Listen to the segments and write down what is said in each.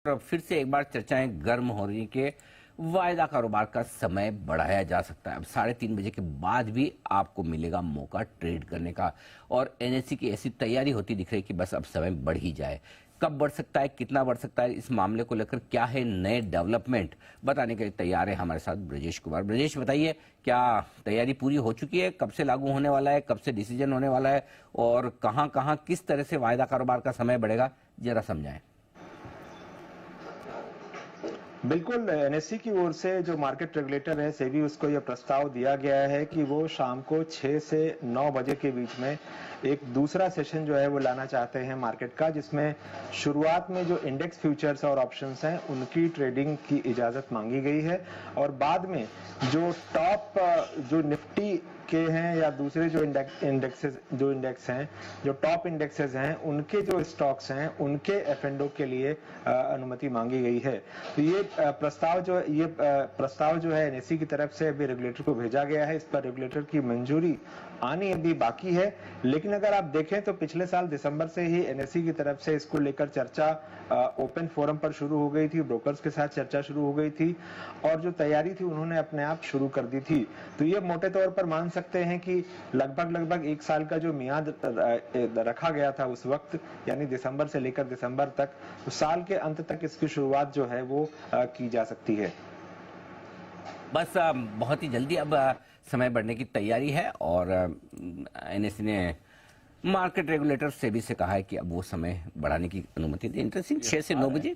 और फिर से एक बार चर्चाएं गर्म हो रही कि वायदा कारोबार का समय बढ़ाया जा सकता है। अब 3:30 बजे के बाद भी आपको मिलेगा मौका ट्रेड करने का और एनएससी की ऐसी तैयारी होती दिख रही है कि बस अब समय बढ़ ही जाए। कब बढ़ सकता है, कितना बढ़ सकता है, इस मामले को लेकर क्या है नए डेवलपमेंट, बताने के लिए तैयार है हमारे साथ ब्रजेश कुमार। ब्रजेश, बताइए, क्या तैयारी पूरी हो चुकी है? कब से लागू होने वाला है, कब से डिसीजन होने वाला है और कहां कहां किस तरह से वायदा कारोबार का समय बढ़ेगा, जरा समझाएं। बिल्कुल, एनएससी की ओर से जो मार्केट रेगुलेटर है सेबी, उसको यह प्रस्ताव दिया गया है कि वो शाम को 6 से 9 बजे के बीच में एक दूसरा सेशन जो है वो लाना चाहते हैं मार्केट का, जिसमें शुरुआत में जो इंडेक्स फ्यूचर्स और ऑप्शंस हैं उनकी ट्रेडिंग की इजाजत मांगी गई है और बाद में जो टॉप जो निफ्टी के हैं या दूसरे जो इंडेक्स हैं, जो टॉप इंडेक्सेस हैं, उनके जो स्टॉक्स हैं उनके एफ&ओ के लिए अनुमति मांगी गई है। तो ये प्रस्ताव जो है एनएससी की तरफ से अभी रेगुलेटर को भेजा गया है। इस पर रेगुलेटर की मंजूरी आनी अभी बाकी है, लेकिन अगर आप देखें तो पिछले साल दिसंबर से ही एनएससी की तरफ से इसको लेकर चर्चा ओपन फोरम पर शुरू हो गई थी, ब्रोकर्स के साथ चर्चा शुरू हो गई थी और जो तैयारी थी उन्होंने अपने आप शुरू कर दी थी। तो ये मोटे तौर पर मान सकते हैं कि लगभग 1 साल का जो मियाद रखा गया था उस वक्त, यानी दिसंबर से लेकर दिसंबर तक, तो साल के अंत तक इसकी शुरुआत जो है वो की जा सकती है। बस बहुत ही जल्दी अब समय बढ़ने की तैयारी है और एनएससी ने मार्केट रेगुलेटर सेबी से कहा है कि अब वो समय बढ़ाने की अनुमति दी। इंटरेस्टिंग, 6 से 9 बजे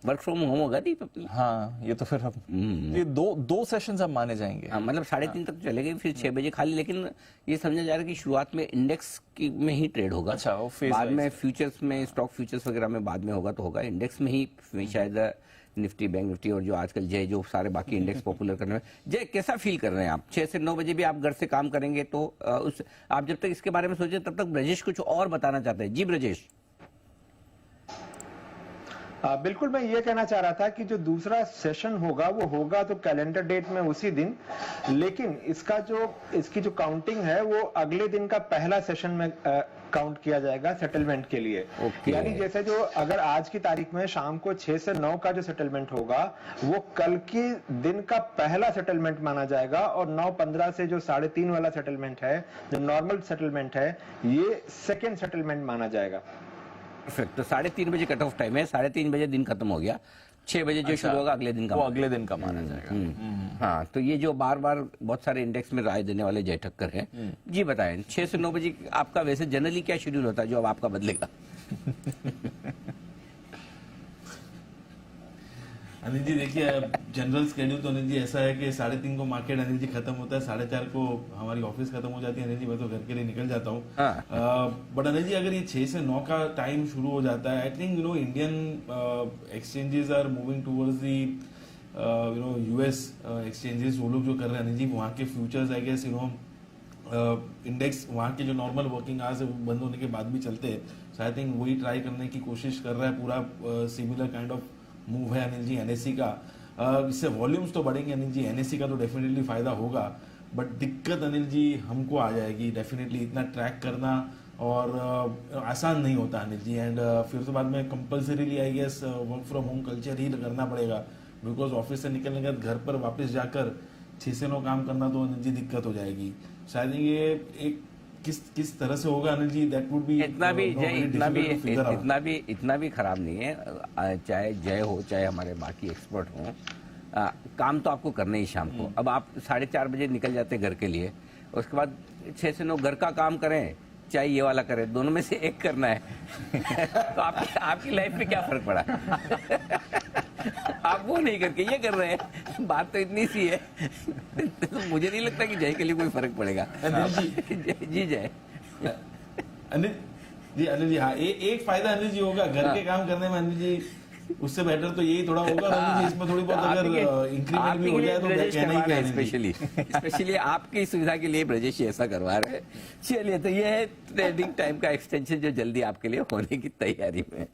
वर्क फ्रॉम होम होगा दीप अपनी। हाँ, ये तो फिर हम ये दो सेशंस अब माने जाएंगे। हाँ, मतलब 3:30 तक चलेगी, फिर 6 बजे खाली। लेकिन ये समझा जा रहा है कि शुरुआत में इंडेक्स में ही ट्रेड होगा। अच्छा, वो बाद में फ्यूचर्स में, स्टॉक फ्यूचर्स वगैरह में बाद में होगा तो होगा, इंडेक्स में ही शायद निफ्टी, बैंक निफ्टी और जो आजकल जय, जो सारे बाकी इंडेक्स पॉपुलर करने में। जय, कैसा फील कर रहे हैं आप? 6 से 9 बजे भी आप घर से काम करेंगे तो आप जब तक इसके बारे में सोचे तब तक ब्रजेश कुछ और बताना चाहते हैं। जी ब्रजेश। बिल्कुल, मैं ये कहना चाह रहा था कि जो दूसरा सेशन होगा वो होगा तो कैलेंडर डेट में उसी दिन, लेकिन इसकी जो काउंटिंग है वो अगले दिन का पहला सेशन में काउंट किया जाएगा सेटलमेंट के लिए। यानी जैसे जो अगर आज की तारीख में शाम को 6 से 9 का जो सेटलमेंट होगा वो कल के दिन का पहला सेटलमेंट माना जाएगा और 9:15 से जो 3:30 वाला सेटलमेंट है, जो नॉर्मल सेटलमेंट है, ये सेकेंड सेटलमेंट माना जाएगा। परफेक्ट। तो 3:30 बजे कट ऑफ टाइम है, 3:30 बजे दिन खत्म हो गया, 6 बजे जो शुरू होगा अगले दिन का, वो अगले दिन का माना जाएगा। हाँ, तो ये जो बार बार बहुत सारे इंडेक्स में राय देने वाले जय ठक्कर हैं, जी बताएं, 6 से 9 बजे आपका वैसे जनरली क्या शेड्यूल होता है जो अब आपका बदलेगा? अनिल जी, देखिए, जनरल स्केड्यूल तो अनिल जी ऐसा है कि 3:30 को मार्केट अनिल जी खत्म होता है, 4:30 को हमारी ऑफिस खत्म हो जाती है। अनिल जी, मैं तो घर के लिए निकल जाता हूँ। बट अनिल जी, अगर ये 6 से 9 का टाइम शुरू हो जाता है, I think Indian exchanges are moving towards the US exchanges. वो लोग जो कर रहे हैं अनिल जी, वहाँ के फ्यूचर्स आई गेस इंडेक्स वहाँ के जो नॉर्मल वर्किंग आवर्स है वो बंद होने के बाद भी चलते हैं। सो आई थिंक वही ट्राई करने की कोशिश कर रहा है, पूरा सिमिलर काइंड ऑफ मूव है अनिल जी एनएससी का। इससे वॉल्यूम्स तो बढ़ेंगे अनिल जी, एनएससी का तो डेफिनेटली फायदा होगा, बट दिक्कत अनिल जी हमको आ जाएगी डेफिनेटली। इतना ट्रैक करना और आसान नहीं होता अनिल जी। एंड फिर तो बाद में compulsorily I guess work from home culture ही करना पड़ेगा, बिकॉज ऑफिस से निकलने के बाद घर पर वापस जाकर 6 से 9 काम करना तो अनिल जी दिक्कत हो जाएगी। शायद ये एक किस तरह से होगा Anil ji, that would be इतना भी खराब नहीं है। चाहे जय हो, चाहे हमारे बाकी एक्सपर्ट हो, काम तो आपको करना ही शाम को। अब आप 4:30 बजे निकल जाते हैं घर के लिए, उसके बाद 6 से 9 घर का काम करें, चाहे ये वाला करें, दोनों में से एक करना है। तो आपकी लाइफ में क्या फर्क पड़ा? आप वो नहीं करके ये कर रहे हैं, बात तो इतनी सी है। तो मुझे नहीं लगता कि जय के लिए कोई फर्क पड़ेगा। जी जय। अनिल जी, हाँ, एक फायदा अनिल जी होगा घर के काम करने में अनिल जी, उससे बेटर तो यही थोड़ा होगा अनिल जी। इसमें थोड़ी बहुत अगर इंक्रीमेंट भी हो जाए तो कहना ही है। स्पेशली आपकी सुविधा के लिए ब्रजेश ऐसा करवा रहे हैं। चलिए, तो ये है ट्रेडिंग टाइम का एक्सटेंशन जो जल्दी आपके लिए होने की तैयारी में।